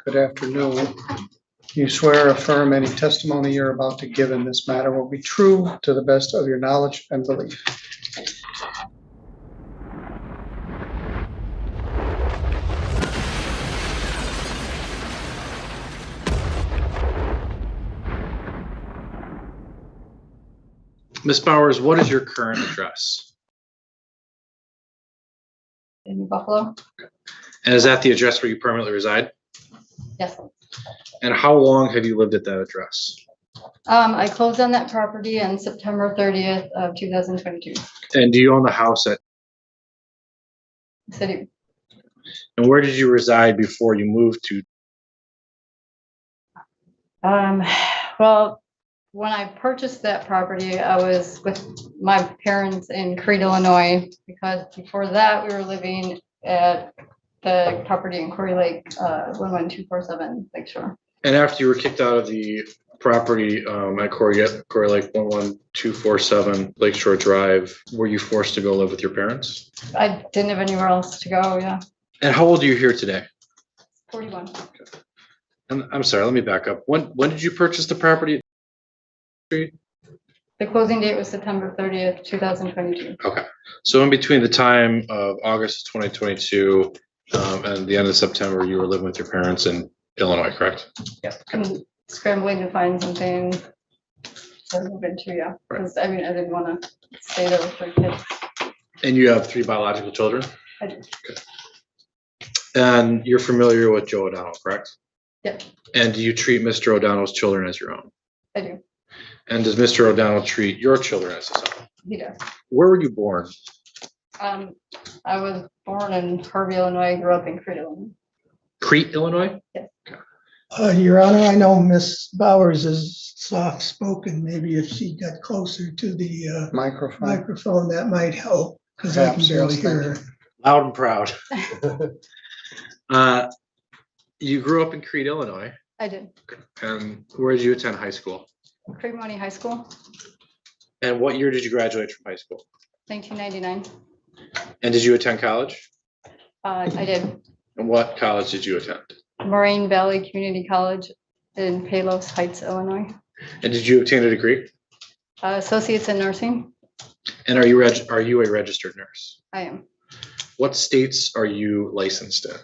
Good afternoon. You swear or affirm any testimony you're about to give in this matter will be true to the best of your knowledge and belief. Ms. Bowers, what is your current address? In Buffalo? And is that the address where you permanently reside? Yes. And how long have you lived at that address? I closed on that property on September 30th of 2022. And do you own the house at, City. and where did you reside before you moved to? Well, when I purchased that property, I was with my parents in Crete, Illinois, because before that we were living at the property in Quarry Lake, 11247 Lakeshore. And after you were kicked out of the property at Quarry Lake 11247 Lakeshore Drive, were you forced to go live with your parents? I didn't have anywhere else to go, yeah. And how old are you here today? 41. And I'm sorry, let me back up. When did you purchase the property? The closing date was September 30th, 2022. Okay. So in between the time of August 2022 and the end of September, you were living with your parents in Illinois, correct? Yeah. I'm scrambling to find something to move into, yeah. Because I mean, I didn't want to stay there with my kids. And you have 3 biological children? I do. Okay. And you're familiar with Joe O'Donnell, correct? Yep. And do you treat Mr. O'Donnell's children as your own? I do. And does Mr. O'Donnell treat your children as his own? He does. Where were you born? I was born in Harvey, Illinois. Grew up in Crete, Illinois. Crete, Illinois? Yes. Your Honor, I know Miss Bowers is soft-spoken. Maybe if she got closer to the microphone, that might help, because I can barely hear her. Loud and proud. You grew up in Crete, Illinois. I did. And where did you attend high school? Cremoni High School, And what year did you graduate from high school? 1999. And did you attend college? I did. And what college did you attend? Moraine Valley Community College in Palos Heights, Illinois. And did you obtain a degree? Associates in nursing. And are you a registered nurse? I am. What states are you licensed in?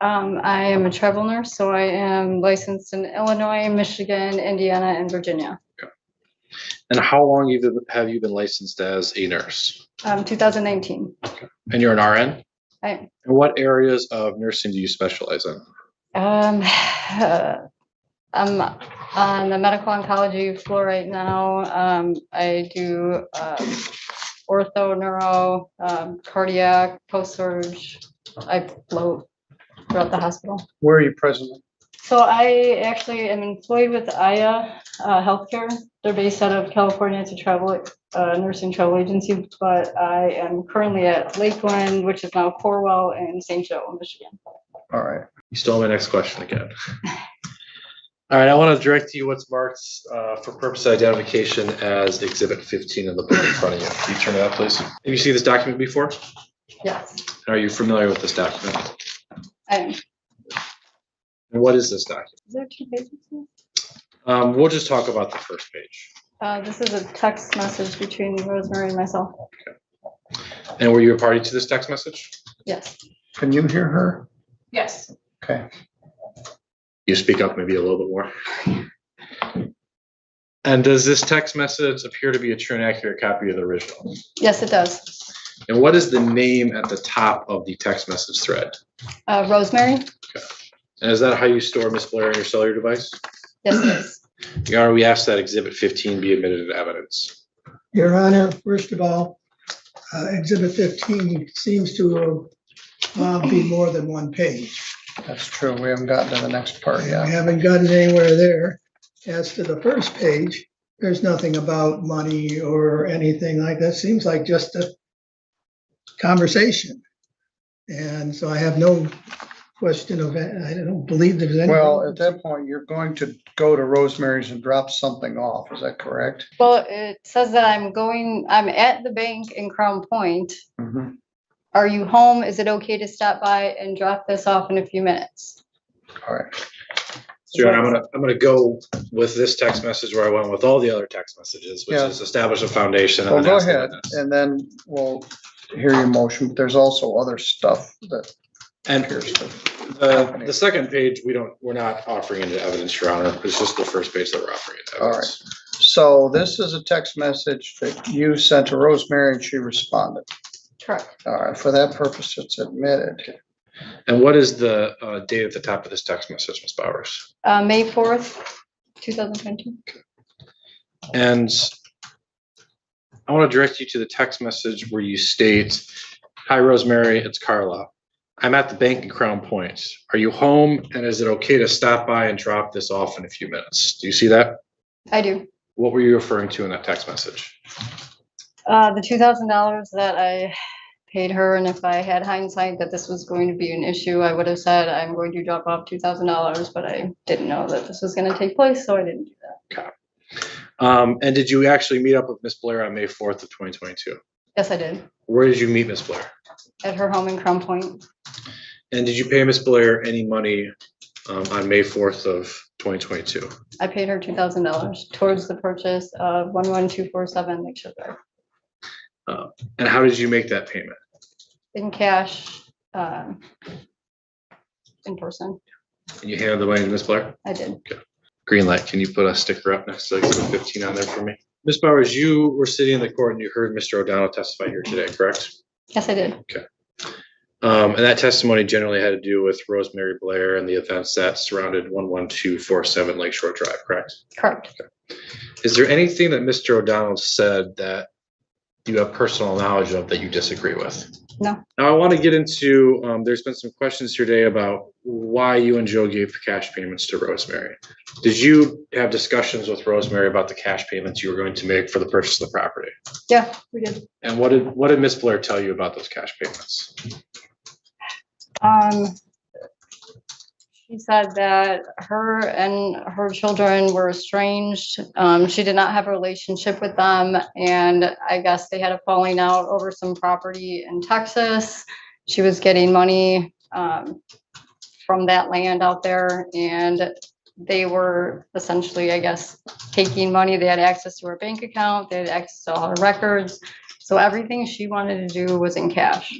I am a travel nurse, so I am licensed in Illinois, Michigan, Indiana, and Virginia. Okay. And how long have you been licensed as a nurse? 2019. Okay. And you're an RN? I am. And what areas of nursing do you specialize in? I'm on the medical oncology floor right now. I do ortho, neuro, cardiac, post-surg. I float throughout the hospital. Where are you presently? So I actually am employed with Aya Healthcare. They're based out of California. It's a travel nursing travel agency, but I am currently at Lakeland, which is now Corwell, in St. Joe, Michigan. All right. You stole my next question again. All right, I want to direct you what's marked for purpose of identification as Exhibit 15 in the book in front of you. Can you turn it up, please? Have you seen this document before? Yes, Are you familiar with this document? I am. And what is this document? Is there 2 pages here? We'll just talk about the first page. This is a text message between Rosemary and myself. And were you a party to this text message? Yes. Can you hear her? Yes. Okay. You speak up maybe a little bit more. And does this text message appear to be a true and accurate copy of the original? Yes, it does. And what is the name at the top of the text message thread? Rosemary? And is that how you store Miss Blair on your cellular device? Yes, it is. Your Honor, we ask that Exhibit 15 be admitted into evidence. Your Honor, first of all, Exhibit 15 seems to be more than 1 page. That's true. We haven't gotten to the next part I yet. haven't gotten anywhere there. As to the first page, there's nothing about money or anything like that. Seems like just a conversation. And so I have no question of it. I don't believe there's any. Well, at that point, you're going to go to Rosemary's and drop something off. Is that correct? Well, it says that I'm at the bank in Crown Point. Mm-hmm. Are you home? Is it okay to stop by and drop this off in a few minutes? All right. So Your Honor, I'm gonna go with this text message where I went with all the other text messages, which Yeah. is establish a foundation. Well, and then go ask the ahead, witness. and then we'll hear your motion, but there's also other stuff that And appears to. the second page, we're not offering into evidence, Your Honor. It's just the first page that we're offering into All right. evidence. So this is a text message that you sent to Rosemary and she responded. Correct. All right, for that purpose, it's admitted. And what is the date at the top of this text message, Ms. Bowers? May 4th, 2022. And I want to direct you to the text message where you state, "Hi, Rosemary, it's Carla. I'm at the bank in Crown Point. Are you home? And is it okay to stop by and drop this off in a few minutes?" Do you see that? I do. What were you referring to in that text message? The $2,000 that I paid her, and if I had hindsight that this was going to be an issue, I would have said, I'm going to drop off $2,000, but I didn't know that this was going to take place, so I didn't do that. Okay. And did you actually meet up with Miss Blair on May 4th of 2022? Yes, I did. Where did you meet Miss Blair? At her home in Crown Point. And did you pay Miss Blair any money on May 4th of 2022? I paid her $2,000 towards the purchase of 11247 Lakeshore Drive. And how did you make that payment? In cash, in person. And you handed the money to Miss Blair? I did. Green light, can you put a sticker up next to Exhibit 15 on there for me? Ms. Bowers, you were sitting in the court and you heard Mr. O'Donnell testify here today, correct? Yes, I did. And that testimony generally had to do with Rosemary Blair and the events that surrounded 11247 Lakeshore Drive, correct? Correct. Is there anything that Mr. O'Donnell said that you have personal knowledge of that you disagree with? No. Now I want to get into, there's been some questions here today about why you and Joe gave cash payments to Rosemary. Did you have discussions with Rosemary about the cash payments you were going to make for the purchase of the property? Yeah, we did. And what did Miss Blair tell you about those cash payments? She said that her and her children were estranged. She did not have a relationship with them, and I guess they had a falling out over some property in Texas. She was getting money from that land out there, and they were essentially, I guess, taking money. They had access to her bank account. They had access to all her records. So everything she wanted to do was in cash.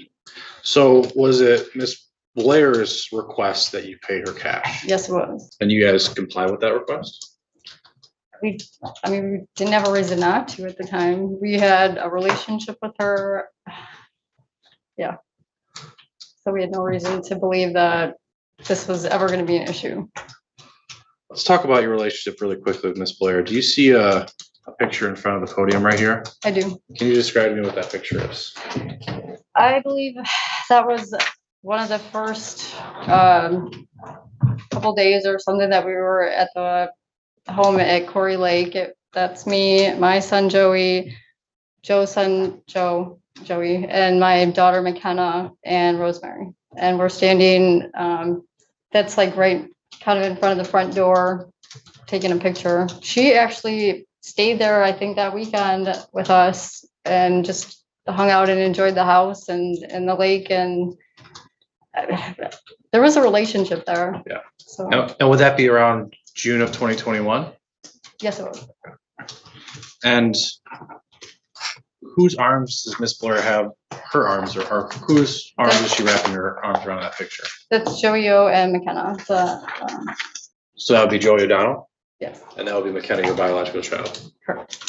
So was it Miss Blair's request that you pay her cash? Yes, it was. And you guys comply with that request? We didn't have a reason not to at the time. We had a relationship with her. Yeah. So we had no reason to believe that this was ever going to be an issue. Let's talk about your relationship really quickly with Miss Blair. Do you see a picture in front of the podium right here? I do. Can you describe to me what that picture is? I believe that was one of the first couple days or something that we were at the home at Corey Lake. That's me, my son Joey, Joe's son Joey, and my daughter McKenna and Rosemary. And we're standing, that's like right kind of in front of the front door, taking a picture. She actually stayed there, I think, that weekend with us and just hung out and enjoyed the house and the lake, and there was a relationship there. Yeah. So And would that be around June of 2021? yes, it was. And whose arms does Miss Blair have? Her arms, or whose arms is she wrapping her arms around that picture? That's Joey O and McKenna. So that would be Joey O'Donnell, Yes, and that would be McKenna, your biological child. correct.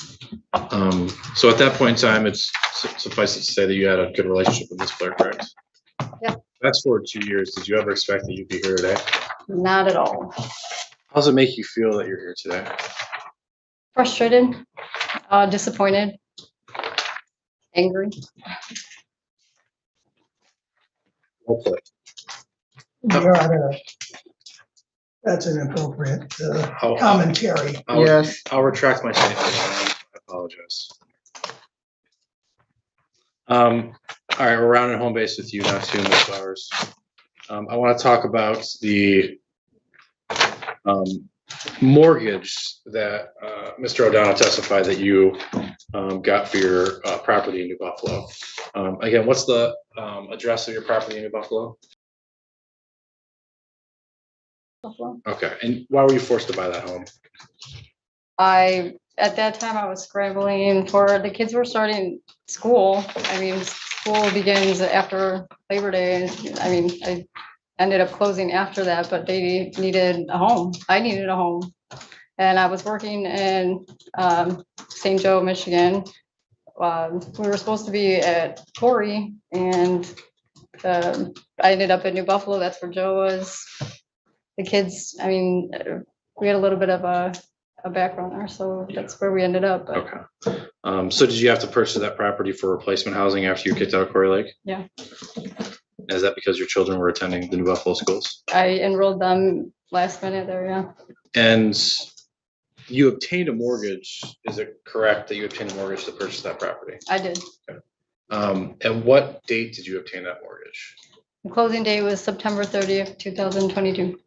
So at that point in time, it's suffice it to say that you had a good relationship with Miss Blair, correct? Yep. Fast forward 2 years, did you ever expect that you'd be here today? Not at all. How does it make you feel that you're here today? Frustrated, disappointed, angry. Well played. Your Honor, that's an appropriate commentary. Yes. I'll retract my statement. I apologize. All right, we're rounding home base with you now too, Ms. Flowers. I want to talk about the mortgage that Mr. O'Donnell testified that you got for your property in New Buffalo. Again, what's the address of your property in New Buffalo? Buffalo. Okay, and why were you forced to buy that home? At that time, I was scrambling for, the kids were starting school. I mean, school begins after Labor Day. I mean, I ended up closing after that, but they needed a home. I needed a home. And I was working in St. Joe, Michigan. We were supposed to be at Corey, and I ended up at New Buffalo. That's where Joe was. The kids, I mean, we had a little bit of a background there, so that's where we ended up. But Okay. So did you have to purchase that property for replacement housing after you kicked out of Quarry Lake? Yeah. Is that because your children were attending the New Buffalo schools? I enrolled them last minute there, yeah. And you obtained a mortgage. Is it correct that you obtained a mortgage to purchase that property? I did. And what date did you obtain that mortgage? The closing date was September 30th, 2022.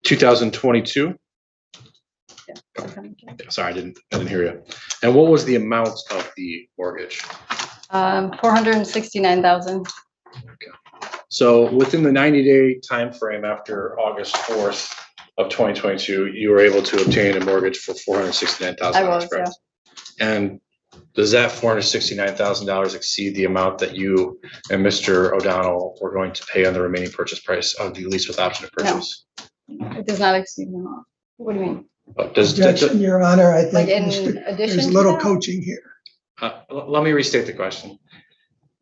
2022? Sorry, I didn't hear you. And what was the amount of the mortgage? 469,000. So within the 90-day time frame after August 4th of 2022, you were able to obtain a mortgage for $469,000. I was, correct? Yeah. And does that $469,000 exceed the amount that you and Mr. O'Donnell were going to pay on the remaining purchase price of the lease with option of purchase? It does not exceed the amount. What do you mean? Objection, Your Honor, I Like think in Mr. addition there's a to little that? coaching here. Let me restate the question.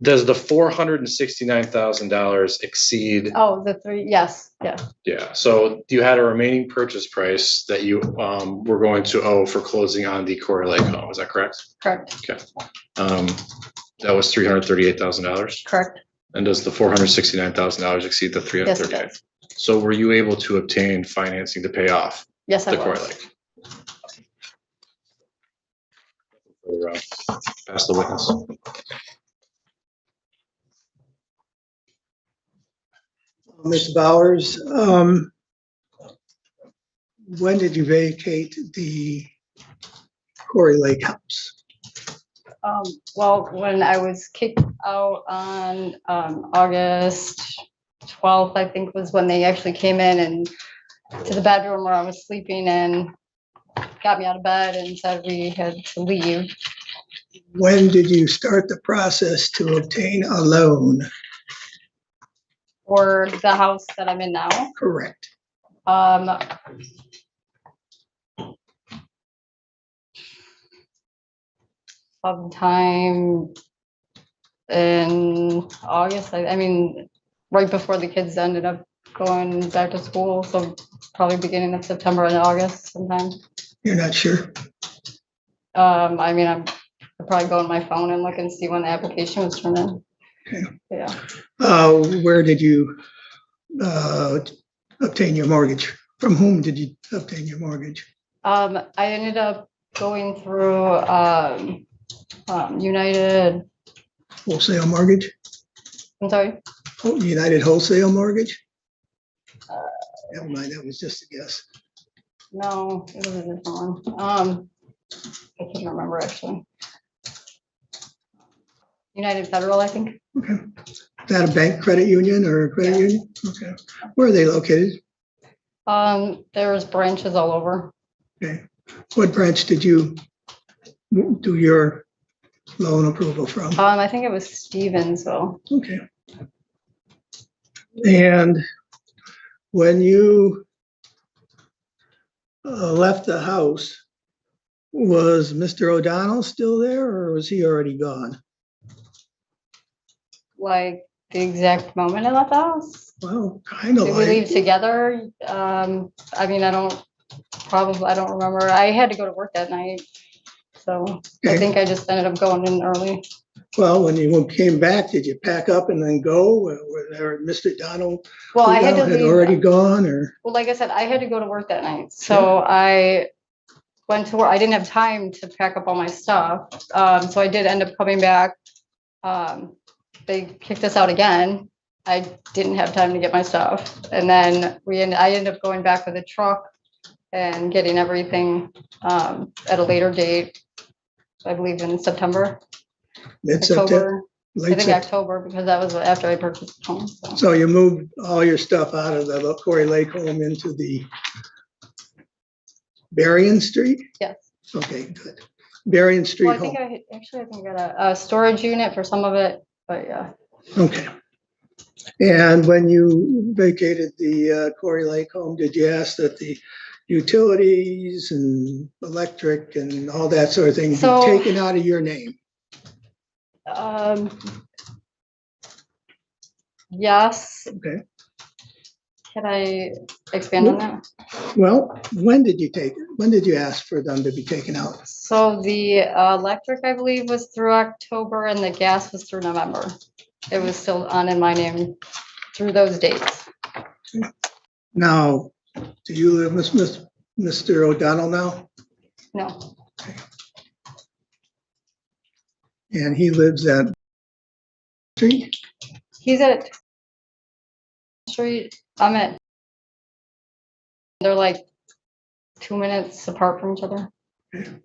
Does the $469,000 exceed? Oh, the three, yes, yeah. Yeah, so you had a remaining purchase price that you were going to owe for closing on the Quarry Lake home, is that correct? Correct, Okay. That was $338,000. correct. And does the $469,000 exceed the Yes, it 338? does. So were you able to obtain financing to pay off Yes, I the Quarry was. Lake? Pass the witness. Ms. Bowers, when did you vacate the Quarry Lake house? Well, when I was kicked out on August 12th, I think was when they actually came in and to the bedroom where I was sleeping and got me out of bed and said we had to leave. When did you start the process to obtain a loan? For the house that I'm in now. Correct. Sometime in August, I mean, right before the kids ended up going back to school, so probably beginning of September and August sometime. You're not sure? I mean, I'll probably go on my phone and look and see when the application was turned in. Okay. Yeah. Where did you obtain your mortgage? From whom did you obtain your mortgage? I ended up going through United, Wholesale mortgage? I'm sorry, Oh, United Wholesale Mortgage? Never mind, that was just a guess. no, it was a different one. I can't remember actually. United Federal, I think. Okay. Is that a bank credit union or a credit Yeah. union? Okay. Where are they located? There's branches all over. Okay. What branch did you do your loan approval from? I think it was Stevensville. Okay. And when you left the house, was Mr. O'Donnell still there or was he already gone? Like the exact moment I left the house. Well, kind of Did we leave like, together? I mean, I don't remember. I had to go to work that night. So I Okay. think I just ended up going in early. well, when you came back, did you pack up and then go? Were there Mr. Donald Well, I had to had already leave. gone or? Well, like I said, I had to go to work that night. So I went to work. I didn't have time to pack up all my stuff. So I did end up coming back. They kicked us out again. I didn't have time to get my stuff. And then I ended up going back with a truck and getting everything at a later date, I believe in September. Mid-September? I Late think Sep- October, because that was after I purchased the home, so. So you moved all your stuff out of the Quarry Lake home into the Berrien Street? Yes. Okay, good. Berrien Street Well, I home. think I got a storage unit for some of it, but yeah. Okay. And when you vacated the Quarry Lake home, did you ask that the utilities and electric and all that sort of thing be So- taken out of your name? Yes, Okay. can I expand on that? Well, when did you ask for them to be taken out? So the electric, I believe, was through October and the gas was through November. It was still on in my name through those dates. Now, do you live with Mr. O'Donnell now? No, And he lives at Street? he's at Street, I'm at, they're like 2 minutes apart from each other. Then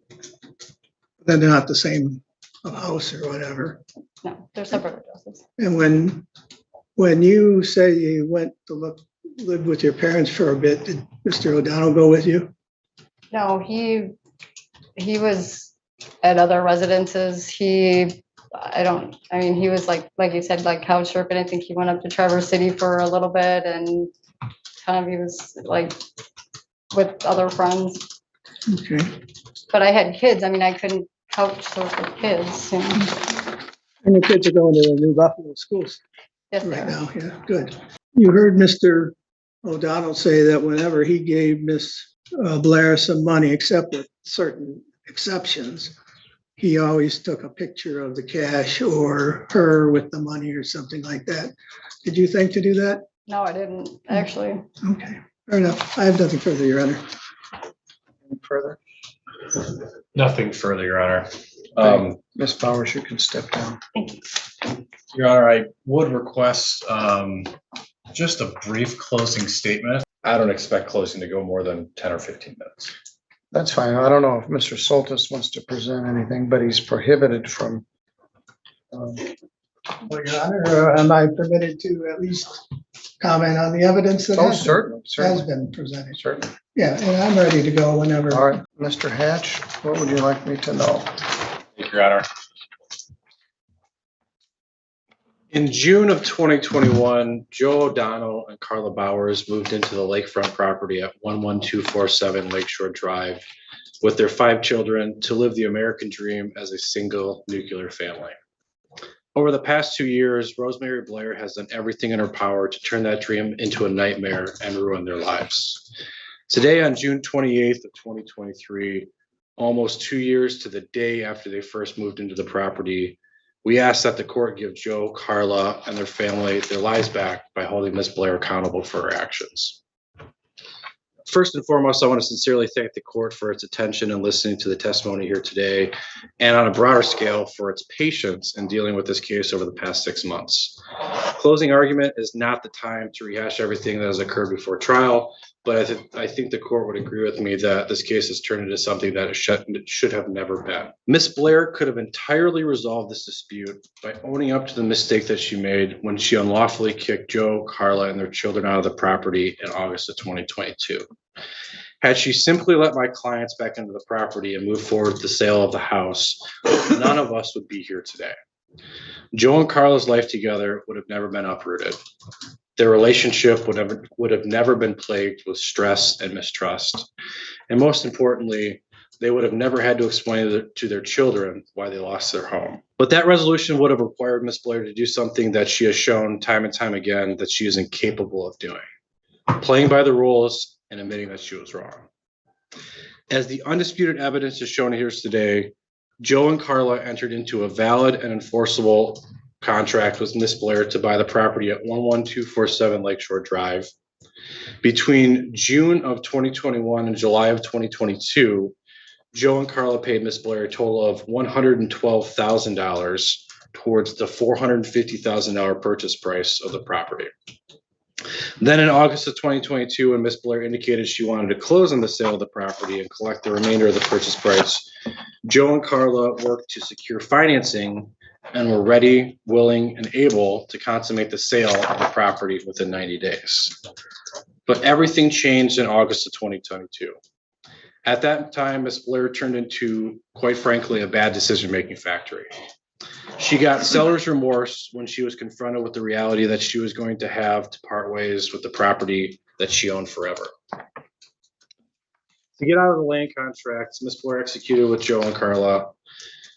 they're not the same house or whatever. No, they're separate addresses. And when you say you went to live with your parents for a bit, did Mr. O'Donnell go with you? No, he was at other residences. He was like you said, like couch surfing. I think he went up to Traverse City for a little bit and he was like with other friends. Okay. But I had kids. I mean, I couldn't couch surf with kids. You know? And the kids are going to the New Buffalo schools Yes, they right are. now. Yeah, good. You heard Mr. O'Donnell say that whenever he gave Miss Blair some money, except with certain exceptions, he always took a picture of the cash or her with the money or something like that. Did you think to do that? No, I didn't actually. Okay, fair enough. I have nothing further, Your Honor. Any further? Nothing further, Your Honor. Ms. Bowers, you can step down. Your Honor, I would request just a brief closing statement. I don't expect closing to go more than 10 or 15 minutes. That's fine. I don't know if Mr. Soltis wants to present anything, but he's prohibited from. Well, Your Honor, am I permitted to at least comment on the evidence that Oh, has certainly, certainly, been presented? certainly. Yeah, and I'm ready to go whenever. All right, Mr. Hatch, what would you like me to know? Thank you, Your Honor. In June of 2021, Joe O'Donnell and Carla Bowers moved into the lakefront property at 11247 Lakeshore Drive with their 5 children to live the American dream as a single nuclear family. Over the past 2 years, Rosemary Blair has done everything in her power to turn that dream into a nightmare and ruin their lives. Today, on June 28th of 2023, almost 2 years to the day after they first moved into the property, we ask that the court give Joe, Carla, and their family their lives back by holding Ms. Blair accountable for her actions. First and foremost, I want to sincerely thank the court for its attention and listening to the testimony here today, and on a broader scale for its patience in dealing with this case over the past 6 months. Closing argument is not the time to rehash everything that has occurred before trial, but I think the court would agree with me that this case has turned into something that it should have never been. Ms. Blair could have entirely resolved this dispute by owning up to the mistake that she made when she unlawfully kicked Joe, Carla, and their children out of the property in August of 2022. Had she simply let my clients back into the property and moved forward with the sale of the house, none of us would be here today. Joe and Carla's life together would have never been uprooted. Their relationship would have never been plagued with stress and mistrust. And most importantly, they would have never had to explain to their children why they lost their home. But that resolution would have required Ms. Blair to do something that she has shown time and time again that she is incapable of doing: playing by the rules and admitting that she was wrong. As the undisputed evidence is shown here today, Joe and Carla entered into a valid and enforceable contract with Ms. Blair to buy the property at 11247 Lakeshore Drive. Between June of 2021 and July of 2022, Joe and Carla paid Ms. Blair a total of $112,000 towards the $450,000 purchase price of the property. Then in August of 2022, when Ms. Blair indicated she wanted to close on the sale of the property and collect the remainder of the purchase price, Joe and Carla worked to secure financing and were ready, willing, and able to consummate the sale of the property within 90 days. But everything changed in August of 2022. At that time, Ms. Blair turned into, quite frankly, a bad decision-making factory. She got seller's remorse when she was confronted with the reality that she was going to have to part ways with the property that she owned forever. To get out of the land contracts, Ms. Blair executed with Joe and Carla.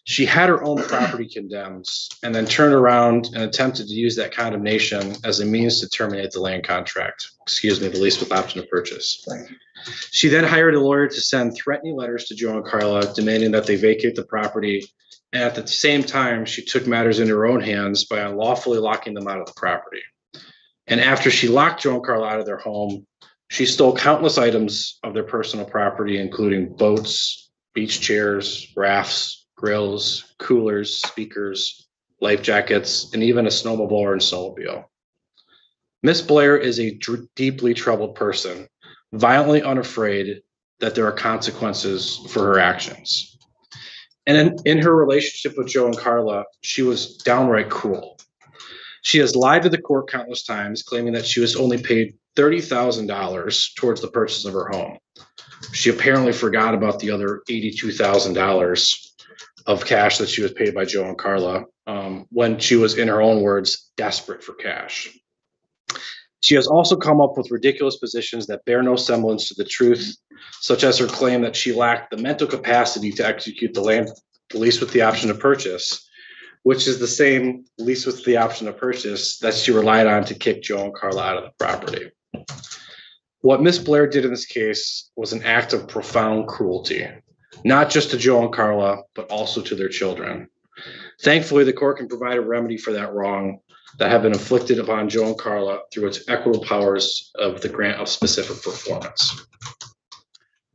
She had her own property condemned and then turned around and attempted to use that condemnation as a means to terminate the land contract, the lease with option to purchase. She then hired a lawyer to send threatening letters to Joe and Carla demanding that they vacate the property. And at the same time, she took matters into her own hands by unlawfully locking them out of the property. And after she locked Joe and Carla out of their home, she stole countless items of their personal property, including boats, beach chairs, rafts, grills, coolers, speakers, life jackets, and even a snowmobile and snowmobile. Miss Blair is a deeply troubled person, violently unafraid that there are consequences for her actions. And in her relationship with Joe and Carla, she was downright cruel. She has lied to the court countless times, claiming that she was only paid $30,000 towards the purchase of her home. She apparently forgot about the other $82,000 of cash that she was paid by Joe and Carla when she was, in her own words, desperate for cash. She has also come up with ridiculous positions that bear no semblance to the truth, such as her claim that she lacked the mental capacity to execute the lease with the option to purchase, which is the same lease with the option to purchase that she relied on to kick Joe and Carla out of the property. What Miss Blair did in this case was an act of profound cruelty, not just to Joe and Carla, but also to their children. Thankfully, the court can provide a remedy for that wrong that have been inflicted upon Joe and Carla through its equitable powers of the grant of specific performance.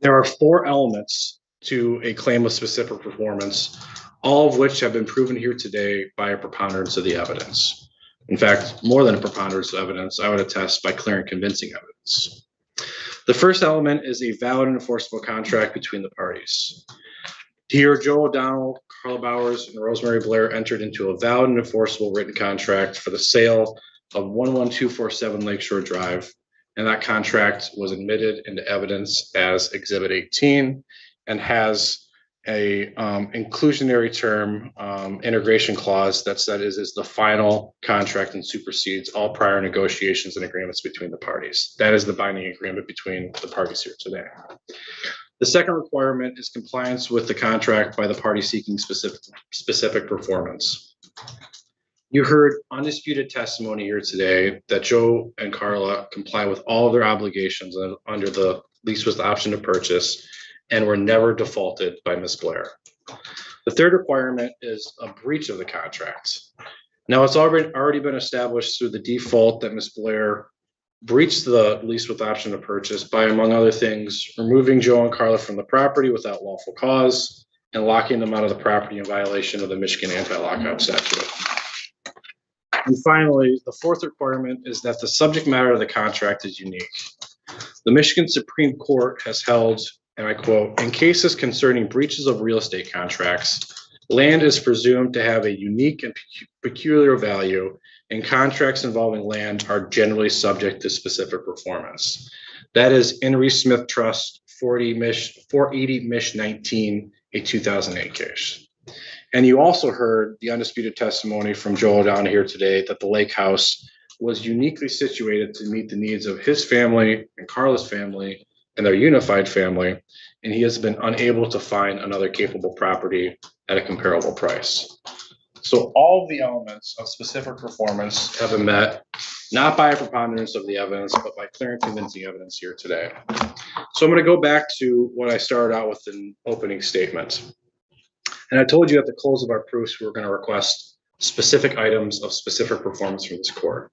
There are 4 elements to a claim of specific performance, all of which have been proven here today by a preponderance of the evidence. In fact, more than a preponderance of evidence, I would attest by clear and convincing evidence. The first element is a valid and enforceable contract between the parties. Here, Joe O'Donnell, Carla Bowers, and Rosemary Blair entered into a valid and enforceable written contract for the sale of 11247 Lakeshore Drive, and that contract was admitted into evidence as Exhibit 18 and has a inclusionary term integration clause that said is the final contract and supersedes all prior negotiations and agreements between the parties. That is the binding agreement between the parties here today. The second requirement is compliance with the contract by the party seeking specific performance. You heard undisputed testimony here today that Joe and Carla comply with all of their obligations under the lease with the option to purchase and were never defaulted by Ms. Blair. The third requirement is a breach of the contract. Now, it's already been established through the default that Ms. Blair breached the lease with option to purchase by, among other things, removing Joe and Carla from the property without lawful cause and locking them out of the property in violation of the Michigan anti-lockout statute. And finally, the fourth requirement is that the subject matter of the contract is unique. The Michigan Supreme Court has held, and I quote, "In cases concerning breaches of real estate contracts, land is presumed to have a unique and peculiar value, and contracts involving land are generally subject to specific performance." That is Henry Smith Trust 480 Mich 19, a 2008 case. And you also heard the undisputed testimony from Joe O'Donnell here today that the lake house was uniquely situated to meet the needs of his family and Carla's family and their unified family, and he has been unable to find another capable property at a comparable price. So all of the elements of specific performance have been met, not by a preponderance of the evidence, but by clear and convincing evidence here today. So I'm going to go back to what I started out with in opening statement. And I told you at the close of our proofs, we were going to request specific items of specific performance from this court.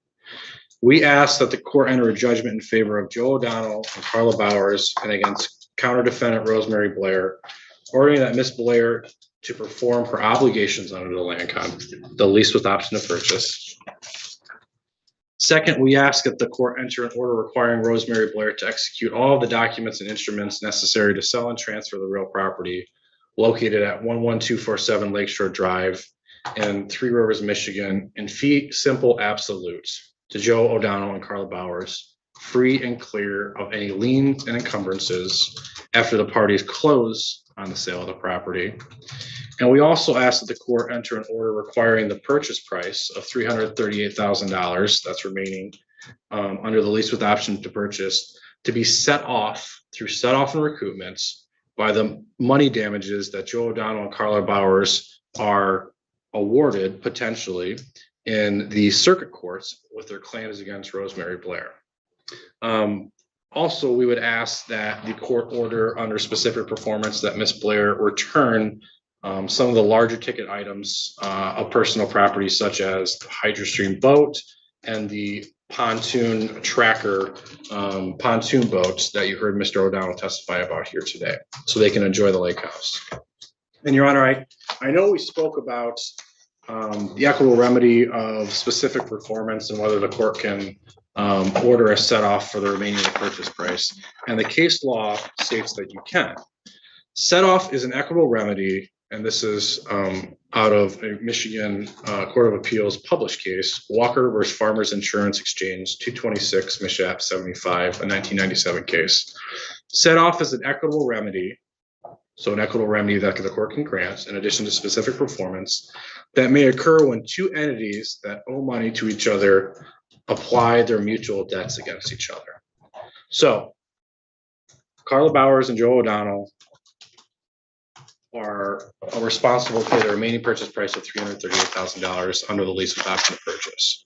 We asked that the court enter a judgment in favor of Joe O'Donnell and Carla Bowers and against counter-defendant Rosemary Blair, ordering that Ms. Blair to perform her obligations under the land contract, the lease with option to purchase. Second, we ask that the court enter an order requiring Rosemary Blair to execute all of the documents and instruments necessary to sell and transfer the real property located at 11247 Lakeshore Drive in Three Rivers, Michigan, in fee simple absolutes to Joe O'Donnell and Carla Bowers, free and clear of any liens and encumbrances after the parties close on the sale of the property. And we also ask that the court enter an order requiring the purchase price of $338,000 that's remaining under the lease with option to purchase to be set off through set off and recoupments by the money damages that Joe O'Donnell and Carla Bowers are awarded potentially in the circuit courts with their claims against Rosemary Blair. Also, we would ask that the court order under specific performance that Ms. Blair return some of the larger ticket items of personal property, such as the HydroStream boat and the pontoon tracker pontoon boats that you heard Mr. O'Donnell testify about here today, so they can enjoy the lake house. And Your Honor, I know we spoke about the equitable remedy of specific performance and whether the court can order a set off for the remaining of the purchase price. And the case law states that you can. Set off is an equitable remedy, and this is out of a Michigan Court of Appeals published case, Walker versus Farmers Insurance Exchange, 226 Mishap 75, a 1997 case. Set off is an equitable remedy, so an equitable remedy that the court can grant in addition to specific performance that may occur when two entities that owe money to each other apply their mutual debts against each other. So Carla Bowers and Joe O'Donnell are responsible to pay the remaining purchase price of $338,000 under the lease with option to purchase.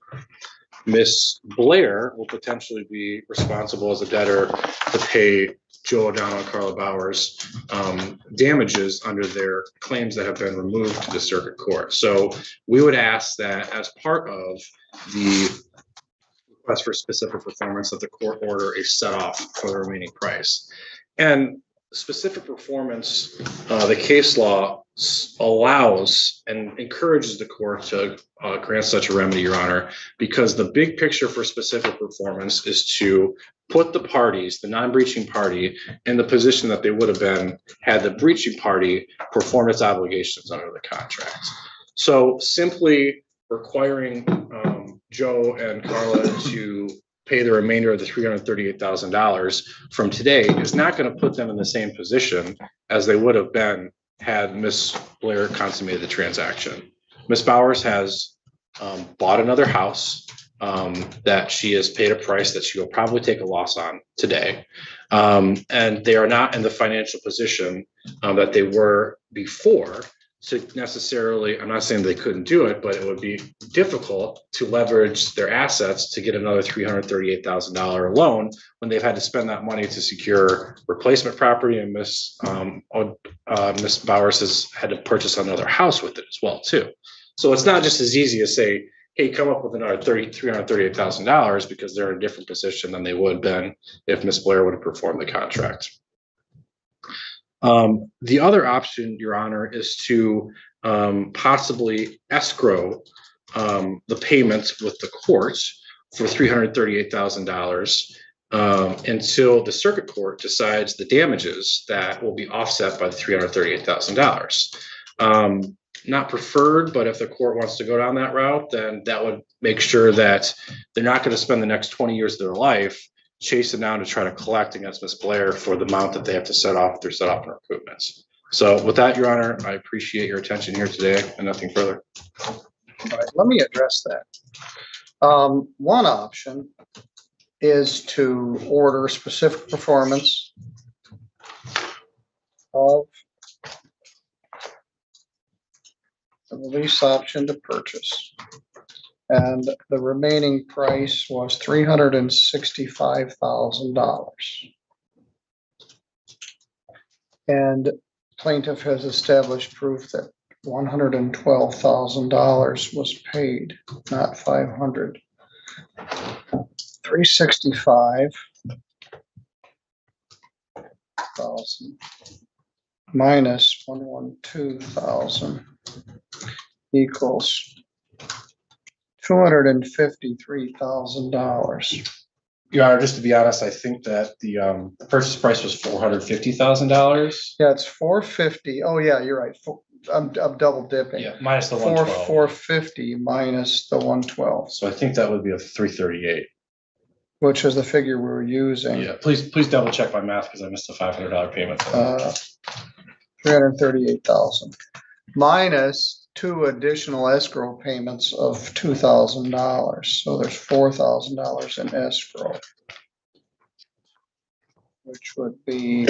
Ms. Blair will potentially be responsible as a debtor to pay Joe O'Donnell and Carla Bowers damages under their claims that have been removed to the circuit court. So we would ask that as part of the request for specific performance that the court order a set off for the remaining price. And specific performance, the case law allows and encourages the court to grant such a remedy, Your Honor, because the big picture for specific performance is to put the parties, the non-breaching party, in the position that they would have been had the breaching party performed its obligations under the contract. So simply requiring Joe and Carla to pay the remainder of the $338,000 from today is not going to put them in the same position as they would have been had Ms. Blair consummated the transaction. Ms. Bowers has bought another house that she has paid a price that she will probably take a loss on today. And they are not in the financial position that they were before to necessarily, I'm not saying they couldn't do it, but it would be difficult to leverage their assets to get another $338,000 loan when they've had to spend that money to secure replacement property, and Ms. Bowers has had to purchase another house with it as well too. So it's not just as easy as say, hey, come up with another $338,000 because they're in a different position than they would have been if Ms. Blair would have performed the contract. The other option, Your Honor, is to possibly escrow the payments with the court for $338,000 until the circuit court decides the damages that will be offset by the $338,000. Not preferred, but if the court wants to go down that route, then that would make sure that they're not going to spend the next 20 years of their life chasing down to try to collect against Ms. Blair for the amount that they have to set off their set off recoupments. So with that, Your Honor, I appreciate your attention here today and nothing further. All right, let me address that. One option is to order specific performance of the lease option to purchase. And the remaining price was $365,000. And plaintiff has established proof that $112,000 was paid, not $500. 365,000 minus 112,000 equals $253,000. Your Honor, just to be honest, I think that the purchase price was $450,000. Yeah, it's 450. Oh yeah, you're right. I'm double dipping. Yeah, minus the Four 112. 450 minus the 112, So I think that would be a 338. which is the figure we were using. Yeah, please double check my math because I missed the $500 payment. 338,000 minus 2 additional escrow payments of $2,000. So there's $4,000 in escrow, which would be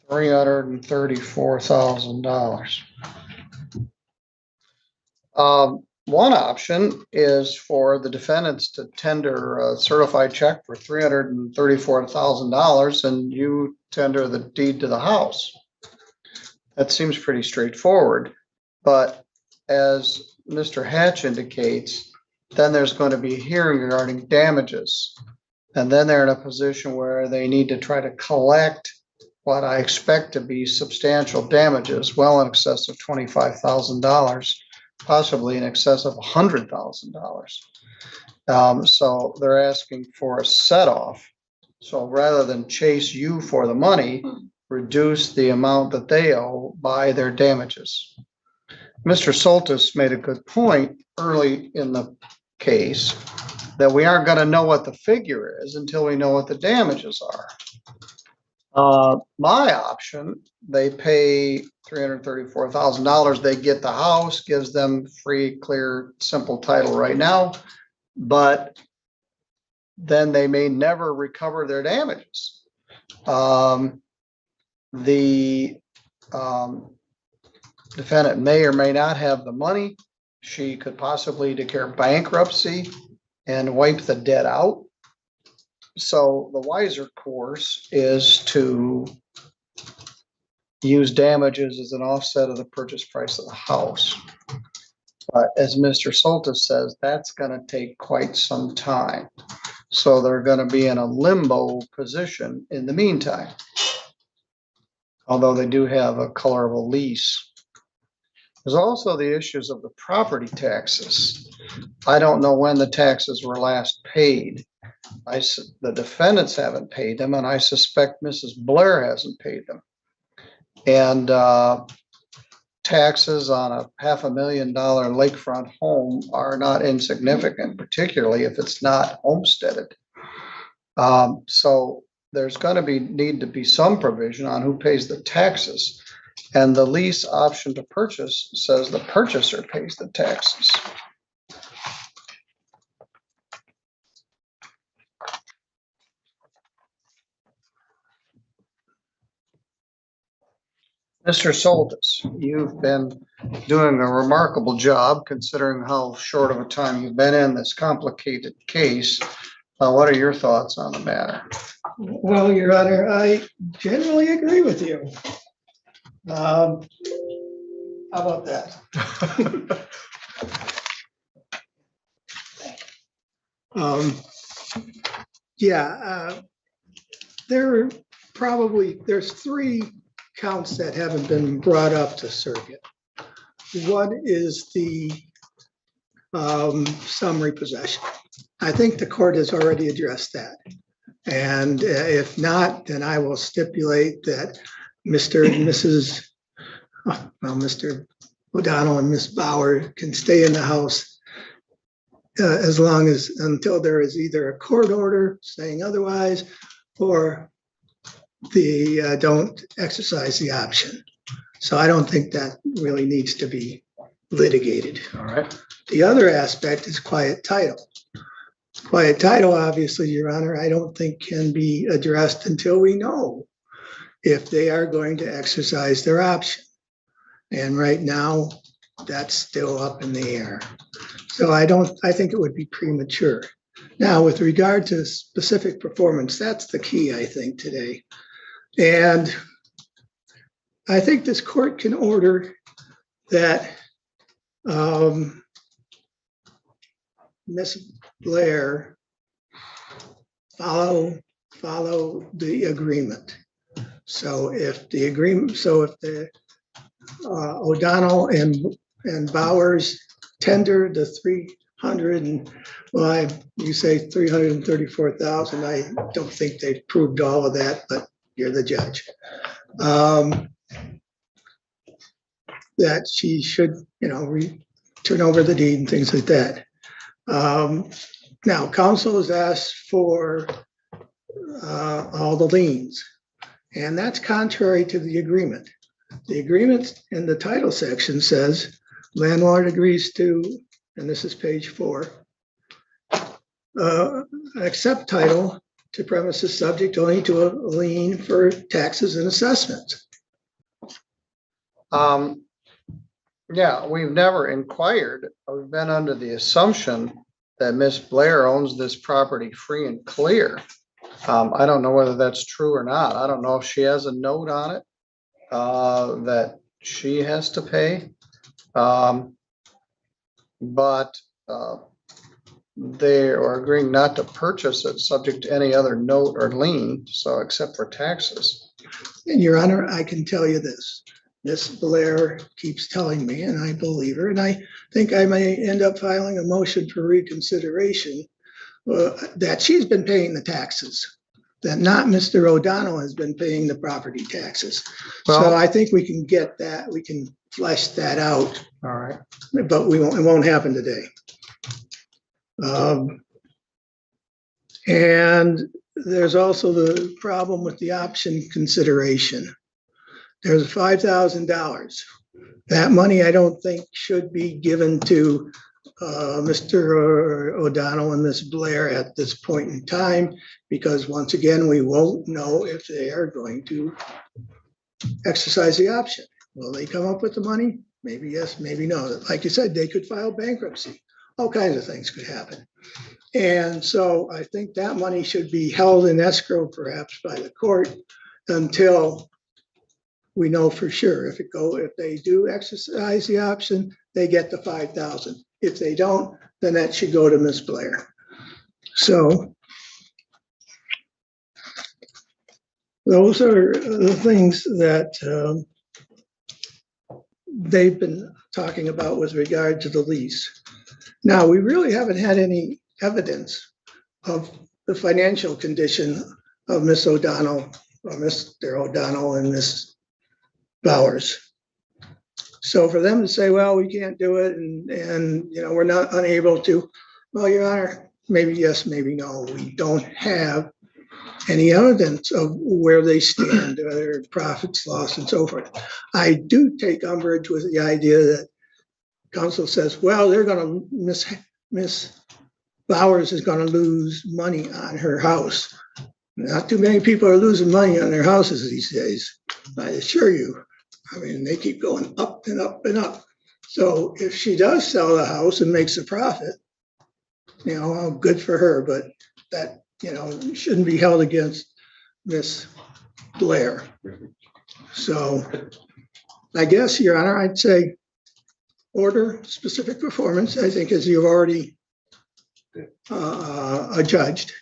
$334,000. One option is for the defendants to tender a certified check for $334,000 and you tender the deed to the house. That seems pretty straightforward, but as Mr. Hatch indicates, then there's going to be a hearing regarding damages. And then they're in a position where they need to try to collect what I expect to be substantial damages, well in excess of $25,000, possibly in excess of $100,000. So they're asking for a set-off. So rather than chase you for the money, reduce the amount that they owe by their damages. Mr. Soltis made a good point early in the case that we aren't going to know what the figure is until we know what the damages are. My option, they pay $334,000. They get the house, gives them free, clear, simple title right now, but then they may never recover their damages. The defendant may or may not have the money. She could possibly declare bankruptcy and wipe the debt out. So the wiser course is to use damages as an offset of the purchase price of the house. But as Mr. Soltis says, that's going to take quite some time. So they're going to be in a limbo position in the meantime. Although they do have a color of a lease. There's also the issues of the property taxes. I don't know when the taxes were last paid. The defendants haven't paid them, and I suspect Mrs. Blair hasn't paid them. And taxes on a $500,000 lakefront home are not insignificant, particularly if it's not homesteaded. So there's going to need to be some provision on who pays the taxes. And the lease option to purchase says the purchaser pays the taxes. Mr. Soltis, you've been doing a remarkable job considering how short of a time you've been in this complicated case. What are your thoughts on the matter? Well, Your Honor, I generally agree with you. How about that? There's 3 counts that haven't been brought up to circuit. One is the summary possession. I think the court has already addressed that. And if not, then I will stipulate that Mr. O'Donnell and Miss Bauer can stay in the house until there is either a court order saying otherwise, or they don't exercise the option. So I don't think that really needs to be litigated. All right. The other aspect is quiet title. Quiet title, obviously, Your Honor, I don't think can be addressed until we know if they are going to exercise their option. And right now, that's still up in the air. So I think it would be premature. Now, with regard to specific performance, that's the key, I think, today. And I think this court can order that Miss Blair follow the agreement. So if the O'Donnell and Bowers tender the 300 and you say 334,000. I don't think they've proved all of that, but you're the judge. that she should, turn over the deed and things like that. Now, council has asked for all the liens, and that's contrary to the agreement. The agreement in the title section says landlord agrees to, and this is page 4, accept title to premises subject only to a lien for taxes and assessments. Yeah, we've never inquired. We've been under the assumption that Miss Blair owns this property free and clear. I don't know whether that's true or not. I don't know if she has a note on it that she has to pay. But they are agreeing not to purchase it subject to any other note or lien, so except for taxes. And Your Honor, I can tell you this. Miss Blair keeps telling me, and I believe her, and I think I may end up filing a motion for reconsideration that she's been paying the taxes, that not Mr. O'Donnell has been paying the property taxes. So Well- I think we can get that, we can flesh that out, All right. but it won't happen today. And there's also the problem with the option consideration. There's $5,000. That money I don't think should be given to Mr. O'Donnell and Miss Blair at this point in time, because once again, we won't know if they are going to exercise the option. Will they come up with the money? Maybe yes, maybe no. Like you said, they could file bankruptcy. All kinds of things could happen. And so I think that money should be held in escrow perhaps by the court until we know for sure. If they do exercise the option, they get the $5,000. If they don't, then that should go to Miss Blair. So those are the things that they've been talking about with regard to the lease. Now, we really haven't had any evidence of the financial condition of Miss O'Donnell or Mr. O'Donnell and Miss Bowers. So for them to say, well, we can't do it and we're not unable to, well, Your Honor, maybe yes, maybe no. We don't have any evidence of where they stand, their profits, loss, and so forth. I do take umbrage with the idea that counsel says, well, they're going to, Miss Bowers is going to lose money on her house. Not too many people are losing money on their houses these days, I assure you. I mean, they keep going up and up and up. So if she does sell the house and makes a profit, well, good for her, but that, shouldn't be held against Miss Blair. So I guess, Your Honor, I'd say order specific performance, I think, as you've already adjudged.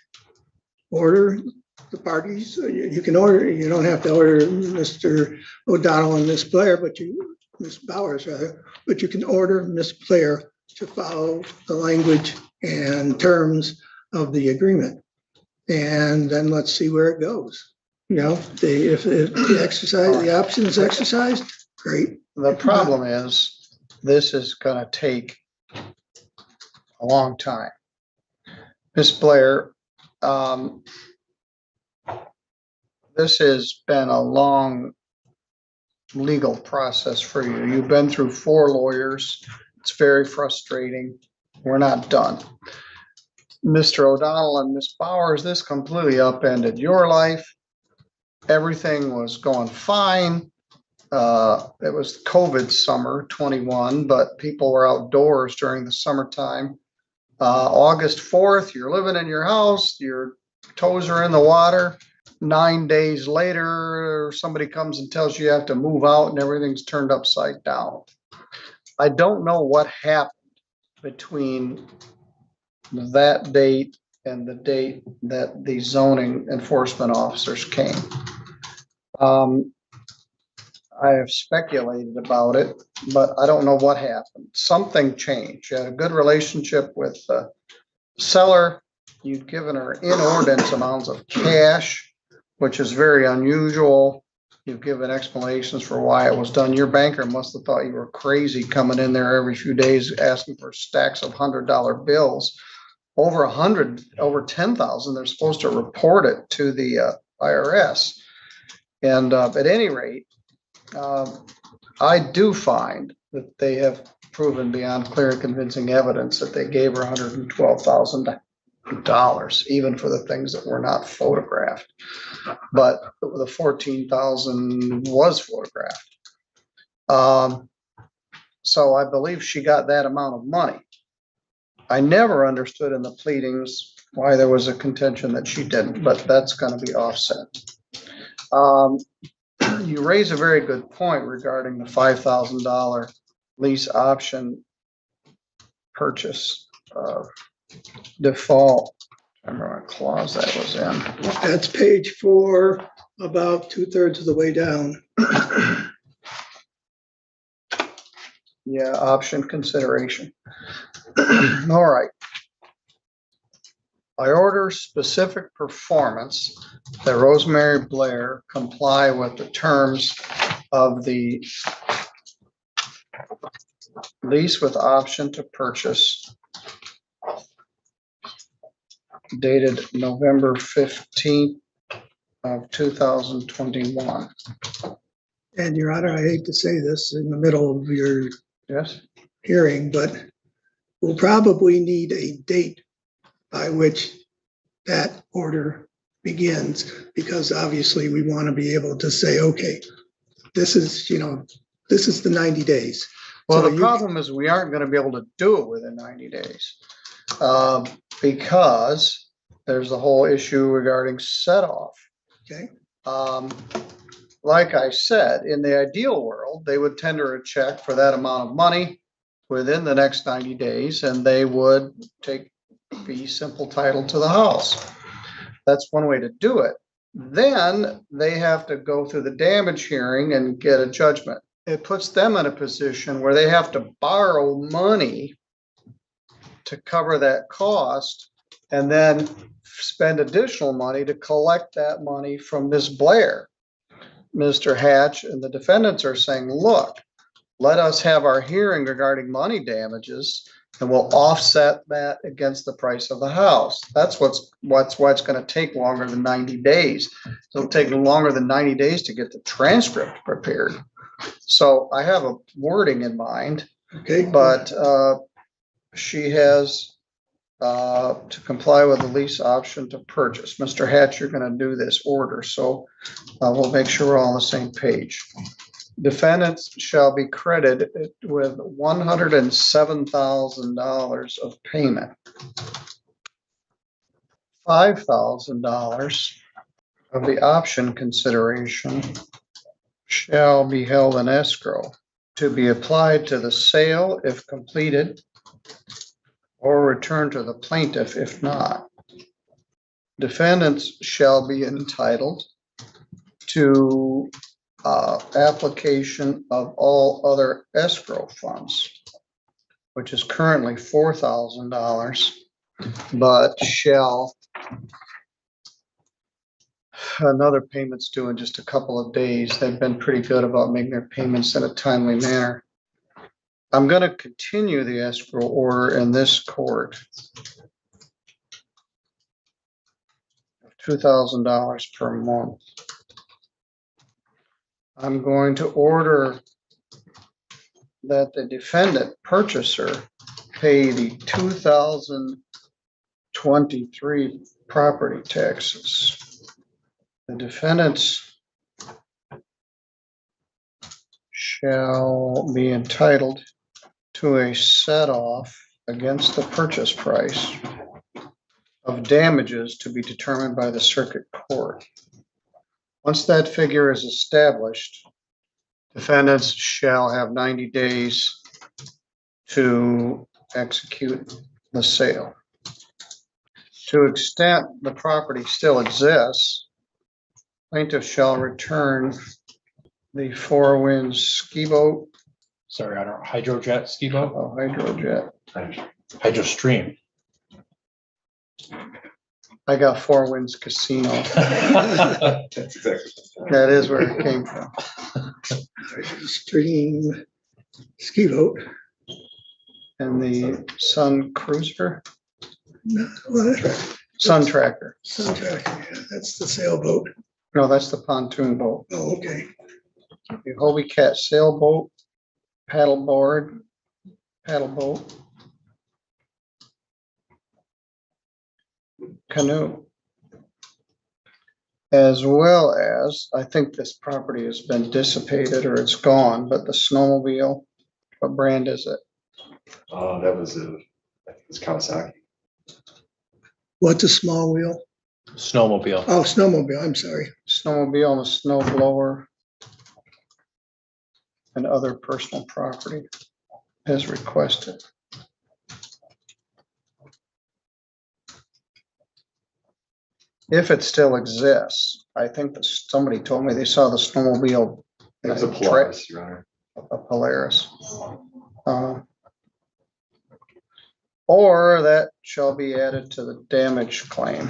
Order the parties. You can order, you don't have to order Mr. O'Donnell and Miss Blair, Miss Bowers rather, but you can order Miss Blair to follow the language and terms of the agreement. And then let's see where it goes. If the option is exercised, great. The problem is, this is gonna take a long time. Miss Blair, this has been a long legal process for you. You've been through 4 lawyers. It's very frustrating. We're not done. Mr. O'Donnell and Miss Bowers, this completely upended your life. Everything was going fine. It was COVID summer 21, but people were outdoors during the summertime. August 4th, you're living in your house, your toes are in the water. 9 days later, somebody comes and tells you have to move out and everything's turned upside down. I don't know what happened between that date and the date that the zoning enforcement officers came. I have speculated about it, but I don't know what happened. Something changed. You had a good relationship with the seller. You'd given her inordinate amounts of cash, which is very unusual. You've given explanations for why it was done. Your banker must have thought you were crazy coming in there every few days asking for stacks of $100 bills. Over 100, over 10,000, they're supposed to report it to the IRS. And at any rate, I do find that they have proven beyond clear and convincing evidence that they gave her $112,000, even for the things that were not photographed. But the 14,000 was photographed. So I believe she got that amount of money. I never understood in the pleadings why there was a contention that she didn't, but that's going to be offset. You raise a very good point regarding the $5,000 lease option purchase default. I remember what clause that was in. That's page 4, about 2/3 of the way down. Yeah, option consideration. All right. I order specific performance that Rosemary Blair comply with the terms of the lease with option to purchase dated November 15th of 2021. And Your Honor, I hate to say this in the middle of your Yes? hearing, but we'll probably need a date by which that order begins, because obviously we want to be able to say, okay, this is, this is the 90 days. Well, So the problem is we aren't going to be able to do it within 90 days because there's the whole issue regarding set off. Okay. Like I said, in the ideal world, they would tender a check for that amount of money within the next 90 days, and they would take fee simple title to the house. That's one way to do it. Then they have to go through the damage hearing and get a judgment. It puts them in a position where they have to borrow money to cover that cost and then spend additional money to collect that money from Ms. Blair. Mr. Hatch and the defendants are saying, look, let us have our hearing regarding money damages and we'll offset that against the price of the house. That's why it's going to take longer than 90 days. It'll take longer than 90 days to get the transcript prepared. So I have a wording in mind, Okay. but she has to comply with the lease option to purchase. Mr. Hatch, you're going to do this order, so we'll make sure we're all on the same page. Defendants shall be credited with $107,000 of payment. $5,000 of the option consideration shall be held in escrow to be applied to the sale if completed or returned to the plaintiff if not. Defendants shall be entitled to application of all other escrow funds, which is currently $4,000, but shall another payment's due in just a couple of days. They've been pretty good about making their payments in a timely manner. I'm going to continue the escrow order in this court. $2,000 per month. I'm going to order that the defendant purchaser pay the 2023 property taxes. The defendants shall be entitled to a set-off against the purchase price of damages to be determined by the circuit court. Once that figure is established, defendants shall have 90 days to execute the sale. To the extent the property still exists, plaintiff shall return the Four Winds ski boat. Sorry, I don't, hydrojet ski boat? Hydrojet. Hydrostream. I got Four Winds Casino. That's exactly. That is where it came from. Stream ski boat. And the Sun Cruiser, No, what? Sun Tracker. Sun Tracker, yeah, that's the sailboat. No, that's the pontoon boat. Oh, okay. The Hobie Cat sailboat, paddleboard, paddle boat, canoe. As well as, I think this property has been dissipated or it's gone, but the snowmobile, what brand is it? That was I think it's Kawasaki. What's a small wheel? Snowmobile. Oh, snowmobile, I'm sorry. Snowmobile and a snow blower and other personal property as requested. If it still exists, I think that somebody told me they saw the snowmobile. It was a Tra- Polaris, Your Honor. A Polaris. Or that shall be added to the damage claim.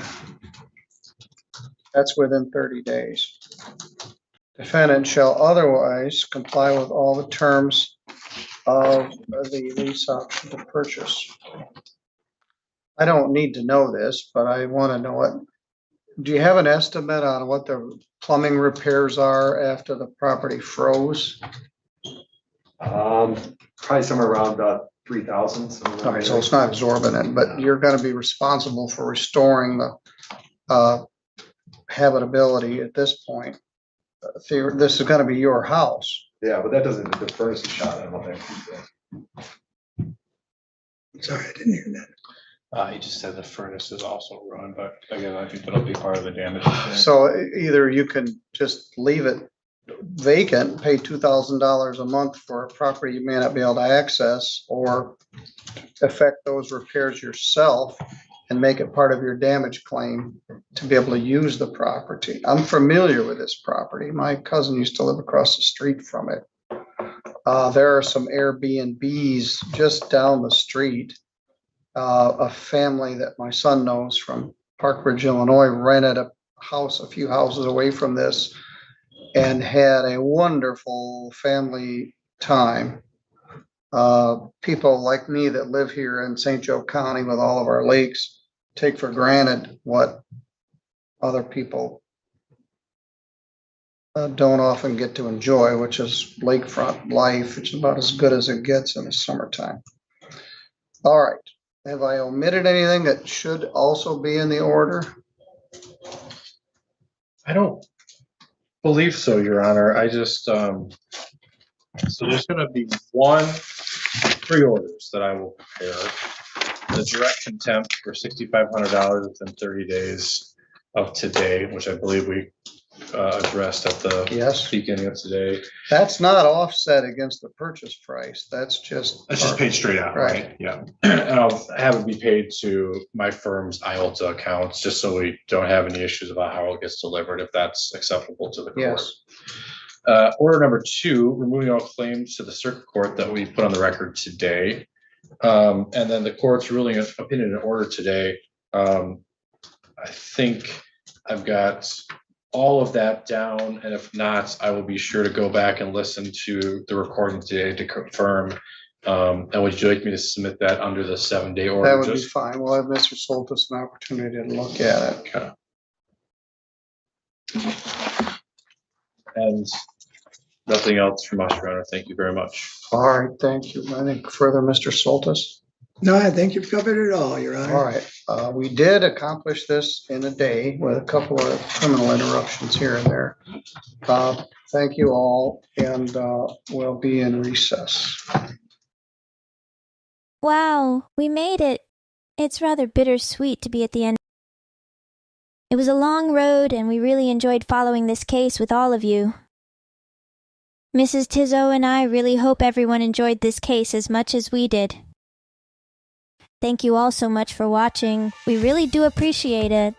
That's within 30 days. Defendant shall otherwise comply with all the terms of the lease option to purchase. I don't need to know this, but I want to know it. Do you have an estimate on what the plumbing repairs are after the property froze? Probably somewhere around about 3,000. All right, so it's not exorbitant, but you're gonna be responsible for restoring the habitability at this point. This is gonna be your house. Yeah, but that doesn't, the furnace is shot. I don't think. Sorry, I didn't hear that. He just said the furnace is also ruined, but again, I think that'll be part of the damage. So either you can just leave it vacant, pay $2,000 a month for a property you may not be able to access, or effect those repairs yourself and make it part of your damage claim to be able to use the property. I'm familiar with this property. My cousin used to live across the street from it. There are some Airbnbs just down the street. A family that my son knows from Park Ridge, Illinois, rented a house a few houses away from this and had a wonderful family time. People like me that live here in St. Joe County with all of our lakes take for granted what other people don't often get to enjoy, which is lakefront life. It's about as good as it gets in the summertime. All right. Have I omitted anything that should also be in the order? I don't believe so, Your Honor. I just, so there's gonna be three orders that I will prepare. The direct contempt for $6,500 within 30 days of today, which I believe we addressed at the Yes. beginning of today. That's not offset against the purchase price. That's just. That's just paid straight out, right? Yeah. And I'll have it be paid to my firm's IOLTA accounts, just so we don't have any issues about how it gets delivered, if that's acceptable to the court. Yes. Order number 2, removing all claims to the circuit court that we put on the record today. And then the court's ruling opinion and order today. I think I've got all of that down, and if not, I will be sure to go back and listen to the recording today to confirm. And would you like me to submit that under the 7-day order? That would be fine. We'll have Mr. Soltis an opportunity to look at it. Okay. And nothing else from us, Your Honor. Thank you very much. All right, thank you. Anything further, Mr. Soltis? No, I think you've covered it all, Your Honor. All right, we did accomplish this in a day with a couple of criminal interruptions here and there. Thank you all, and we'll be in recess. Wow, we made it. It's rather bittersweet to be at the end. It was a long road, and we really enjoyed following this case with all of you. Mrs. Tizzo and I really hope everyone enjoyed this case as much as we did. Thank you all so much for watching. We really do appreciate it.